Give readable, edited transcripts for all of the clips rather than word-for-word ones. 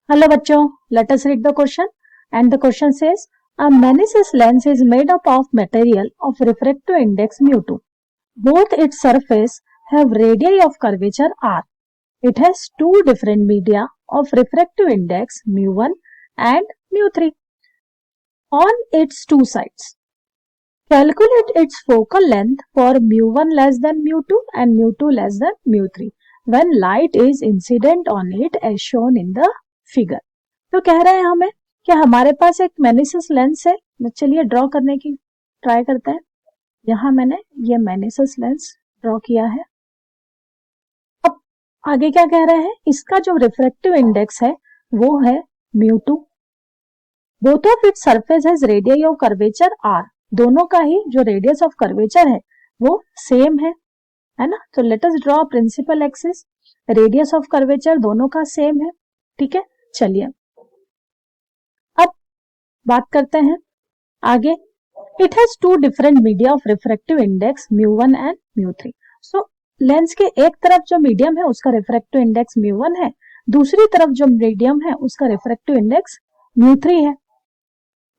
Hello bachcho, let us read the question. And the question says, a Meniscus lens is made up of material of refractive index mu2. Both its surface have radii of curvature r. It has two different media of refractive index mu1 and mu3 on its two sides. Calculate its focal length for mu1 less than mu2 and mu2 less than mu3 when light is incident on it as shown in the figure. तो कह रहे हैं हमें कि हमारे पास एक मेनिसस lens है. चलिए ड्रॉ करने की ट्राई करते हैं. यहां मैंने ये मेनिसस लेंस ड्रॉ किया है. अब आगे क्या कह रहे हैं, इसका जो रिफ्रैक्टिव इंडेक्स है वो है mu2. Both of its surface has radius of curvature r. दोनों का ही जो रेडियस ऑफ कर्वेचर है वो सेम है ना. तो let us draw principal axis. Radius of curvature दोनों का सेम है. ठीक है, चलिए अब बात करते हैं आगे. It has two different media of refractive index mu1 and mu3. So lens के एक तरफ जो मीडियम है उसका रिफ्रैक्टिव इंडेक्स mu1 है, दूसरी तरफ जो मीडियम है उसका रिफ्रैक्टिव इंडेक्स mu3 है.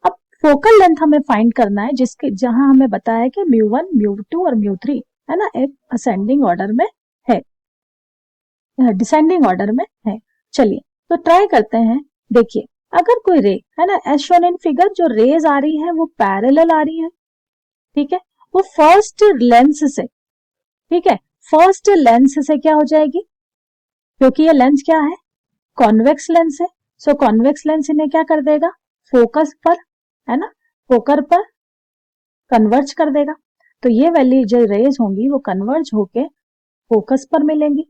अब फोकल लेंथ हमें फाइंड करना है जिसके जहां हमें बताया है कि mu1, mu2 और mu3 है ना एक असेंडिंग ऑर्डर में है, डिसेंडिंग ऑर्डर में है. चलिए तो ट्राई करते हैं. देखिए अगर कोई रे है ना एज शोन इन फिगर, जो रेज आ रही है वो पैरेलल आ रही है. ठीक है, वो फर्स्ट लेंस से, ठीक है, फर्स्ट लेंस से क्या हो जाएगी, क्योंकि ये लेंस क्या है, कॉन्वेक्स लेंस है. सो कॉन्वेक्स लेंस इन्हें क्या कर देगा, फोकस पर है ना, फोकर पर कन्वर्ज कर देगा. तो ये वैल्यू जो रेज होंगी वो कन्वर्ज होके फोकस पर मिलेंगी.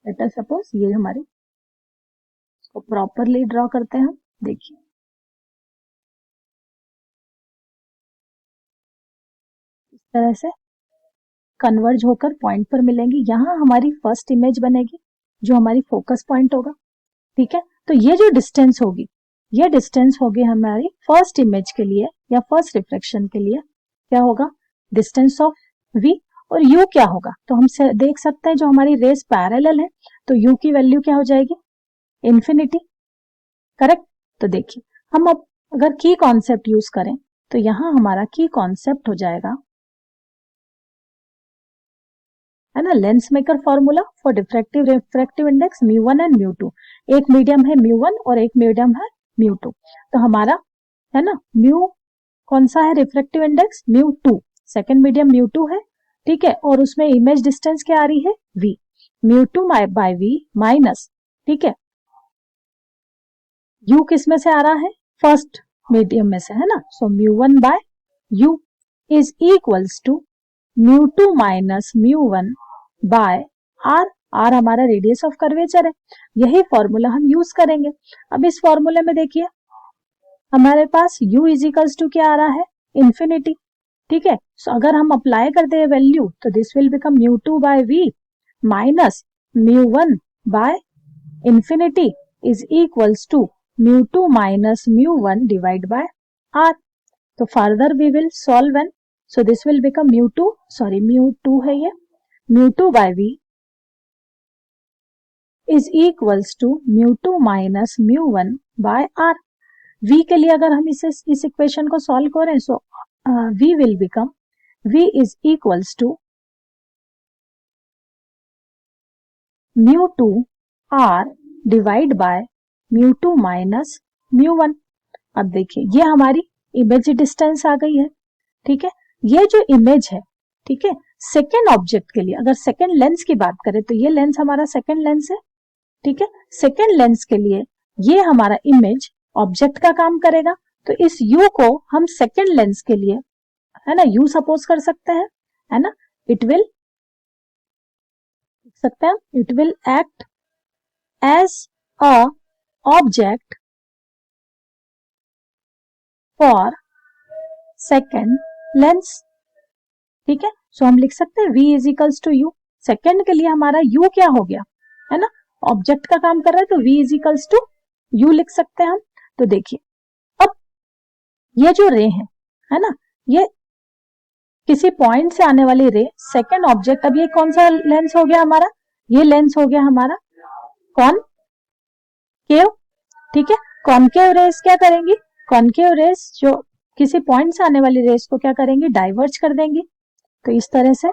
लेट अस सपोज ये हमारी, इसको प्रॉपरली ड्रॉ करते हैं हम. देखिए इस तरह से कन्वर्ज होकर पॉइंट पर मिलेंगी. यहां हमारी फर्स्ट इमेज बनेगी जो हमारी फोकस पॉइंट होगा. ठीक है, तो ये जो डिस्टेंस होगी, ये डिस्टेंस होगी हमारी फर्स्ट इमेज के लिए या फर्स्ट रिफ्लेक्शन के लिए. क्या होगा, डिस्टेंस ऑफ v. और u क्या होगा, तो हम देख सकते हैं जो हमारी रेस पैरेलल है तो u की वैल्यू क्या हो जाएगी, इंफिनिटी. करेक्ट. तो देखिए हम अब अगर की कॉन्सेप्ट यूज करें तो यहां हमारा की कॉन्सेप्ट हो जाएगा है ना, lens maker formula for diffractive refractive index mu1 and mu2. एक मीडियम है mu1 और एक मीडियम है mu2. तो हमारा है ना म्यू कौन सा है, refractive index mu2, second medium mu2 है. ठीक है, और उसमें इमेज डिस्टेंस क्या आ रही है, v. mu2 by v minus, ठीक है, u किस में से आ रहा है, फर्स्ट मीडियम में से है ना. So mu1 by u is equals to mu2 minus mu1 by r. r हमारा रेडियस ऑफ कर्वेचर है. यही फॉर्मूला हम यूज करेंगे. अब इस फॉर्मूले में देखिए हमारे पास u इज इक्वल्स टू क्या आ रहा है, इंफिनिटी. ठीक है, सो अगर हम अप्लाई कर दे वैल्यू तो this will become mu2 by v minus mu1 by infinity is equals to mu2 minus mu1 divided by r. तो further we will solve n. So this will become mu2 है ये, mu2 by v is equals to mu2 minus mu1 by r. v के लिए अगर हम इस equation को solve करें so v will become, v is equals to mu2 r divide by mu2 minus mu1. अब देखिए ये हमारी इमेज डिस्टेंस आ गई है. ठीक है, ये जो इमेज है, ठीक है, सेकेंड ऑब्जेक्ट के लिए अगर सेकेंड लेंस की बात करें तो ये लेंस हमारा सेकेंड लेंस है. ठीक है, सेकेंड लेंस के लिए ये हमारा इमेज ऑब्जेक्ट का काम करेगा. तो इस u को हम सेकेंड लेंस के लिए है ना u सपोज कर सकते हैं है ना. इट विल लिख सकते हैं, it will act as a object for second lens. ठीक है, सो हम लिख सकते हैं v is equals to u. Second के लिए हमारा u क्या हो गया है ना, ऑब्जेक्ट का काम कर रहा है तो v is equals to u लिख सकते हैं हम. तो देखिए अब ये जो रे है ना, ये किसी पॉइंट से आने वाली रे, सेकेंड ऑब्जेक्ट. अब ये कौन सा लेंस हो गया हमारा, ये लेंस हो गया हमारा कौन, केव. ठीक है। कॉनकेव रेस क्या करेंगी, कॉनकेव रेस जो किसी पॉइंट से आने वाली रेस को क्या करेंगी, डाइवर्ज कर देंगी। तो इस तरह से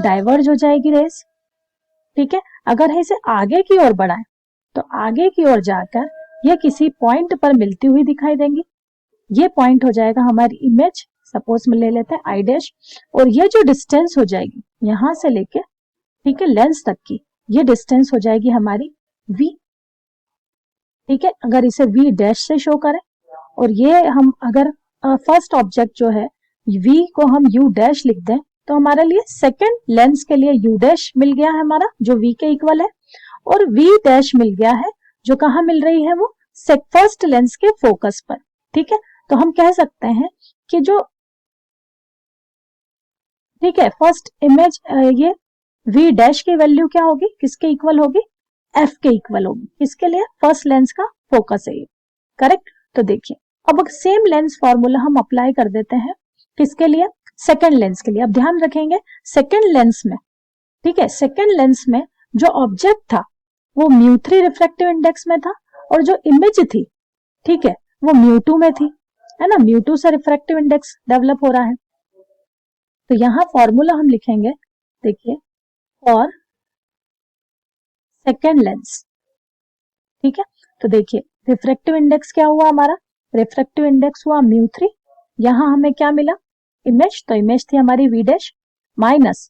डाइवर्ज हो जाएगी रेस, ठीक है। अगर इसे आगे की ओर बढ़ाएं तो आगे की ओर जाकर ये किसी पॉइंट पर मिलती हुई दिखाई देंगी। ये पॉइंट हो जाएगा हमारी इमेज, सपोज में ले लेते हैं आई डैश, और ये जो डिस्टेंस हो जाएगी यहां से लेके, ठीक है, लेंस तक की, ये डिस्टेंस हो जाएगी हमारी v, ठीक है। अगर इसे v डैश से शो करें और ये हम अगर फर्स्ट ऑब्जेक्ट जो है v को हम u डैश लिख दें तो हमारे लिए सेकंड लेंस के लिए u डैश मिल गया है हमारा, जो v के इक्वल है, और v डैश मिल गया है जो कहाँ मिल रही है, वो फर्स्ट लेंस के फोकस पर, ठीक है। तो हम कह सकते हैं कि जो, ठीक है, फर्स्ट इमेज ये v डैश की वैल्यू क्या होगी, किसके इक्वल होगी, f के इक्वल होगी, किसके लिए, फर्स्ट लेंस का फोकस है ये, करेक्ट। तो देखिए अब सेम लेंस फॉर्मूला हम अप्लाई कर देते हैं किसके लिए, सेकेंड लेंस के लिए। अब ध्यान रखेंगे सेकेंड लेंस में, ठीक है, सेकेंड लेंस में जो ऑब्जेक्ट था वो μ3 रिफ्रैक्टिव इंडेक्स में था, और जो इमेज थी, ठीक है, वो μ2 में थी, है ना, μ2 से रिफ्रैक्टिव इंडेक्स डेवलप हो रहा है। तो यहां फॉर्मूला हम लिखेंगे, देखिए, फॉर सेकेंड लेंस, ठीक है। तो देखिए रिफ्रैक्टिव इंडेक्स क्या हुआ हमारा, रिफ्रैक्टिव इंडेक्स हुआ μ3, यहां हमें क्या मिला, इमेज, तो इमेज थी हमारी v डैश, माइनस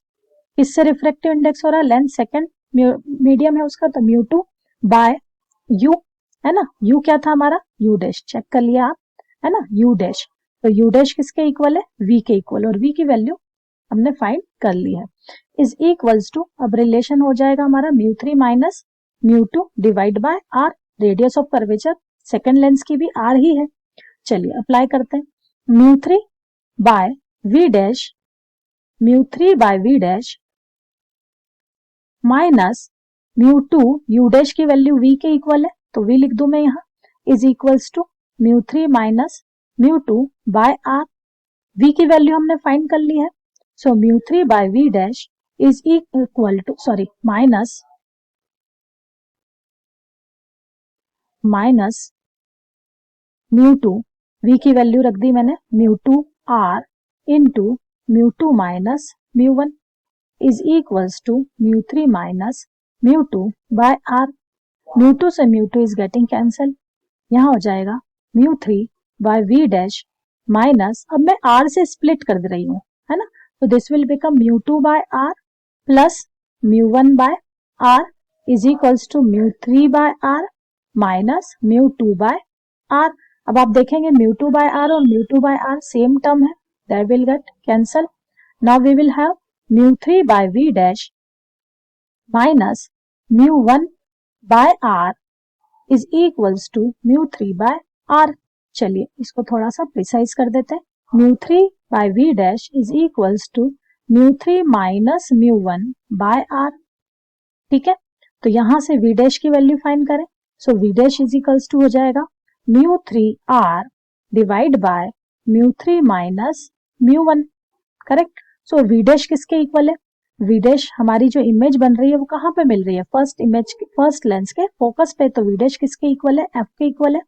इससे रिफ्रैक्टिव इंडेक्स हो रहा है लेंस सेकंड मीडियम है उसका, तो μ2 बाय u, है ना, u क्या था हमारा, u डैश, चेक कर लिया आप, है ना, u डैश। तो u डैश किसके इक्वल है, v के इक्वल, और v की वैल्यू हमने फाइंड कर ली है, इज इक्वल्स टू, अब रिलेशन हो जाएगा हमारा μ3 minus μ2 divide by r, radius of curvature second lens की भी r ही है। चलिए अप्लाई करते हैं, μ3 by v dash, μ3 by v dash minus μ2, u dash की वैल्यू v के इक्वल है तो v लिख दूं मैं यहाँ, is equals to μ3 minus μ2 by r, v की वैल्यू हमने फाइंड कर ली है, so μ3 by v dash is equal to, sorry, minus μ2, v की वैल्यू रख दी मैंने μ2 r into μ2 minus μ1 is equals to μ3 minus μ2 by r, μ2 से μ2 इज गेटिंग कैंसल, यहाँ हो जाएगा μ3 बाय v डैश माइनस, अब मैं r से स्प्लिट कर दे रही हूँ, है ना, तो this will become μ2 by r plus μ1 by r is equals to μ3 by r minus μ2 by r। अब आप देखेंगे μ2 बाय r और μ2 बाय r सेम टर्म है, that will get cancel, now we will have μ3 by v dash minus μ1 by r is equals to μ3 by r। चलिए इसको थोड़ा सा precise कर देते हैं, μ3 by v dash is equals to μ3 minus μ1 by r, ठीक है। तो यहां से v डैश की वैल्यू फाइंड करें, so v dash is equals to हो जाएगा μ3 r divide by μ3 minus μ1, correct. So v dash किसके इक्वल है, v डैश हमारी जो इमेज बन रही है वो कहां पे मिल रही है, फर्स्ट इमेज के, फर्स्ट लेंस के फोकस पे, तो v डैश किसके इक्वल है, f के इक्वल है,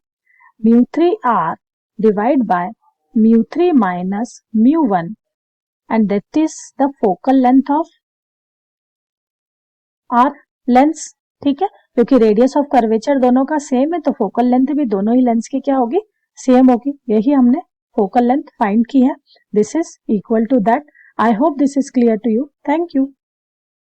μ3 r divide by μ3 minus μ1 and that is the focal length of r lens, ठीक है, क्योंकि रेडियस ऑफ कर्वेचर दोनों का सेम है तो फोकल लेंथ भी दोनों ही लेंस की क्या होगी, सेम होगी, यही हमने फोकल लेंथ फाइंड की है, this is equal to that. I hope this is clear to you. Thank you.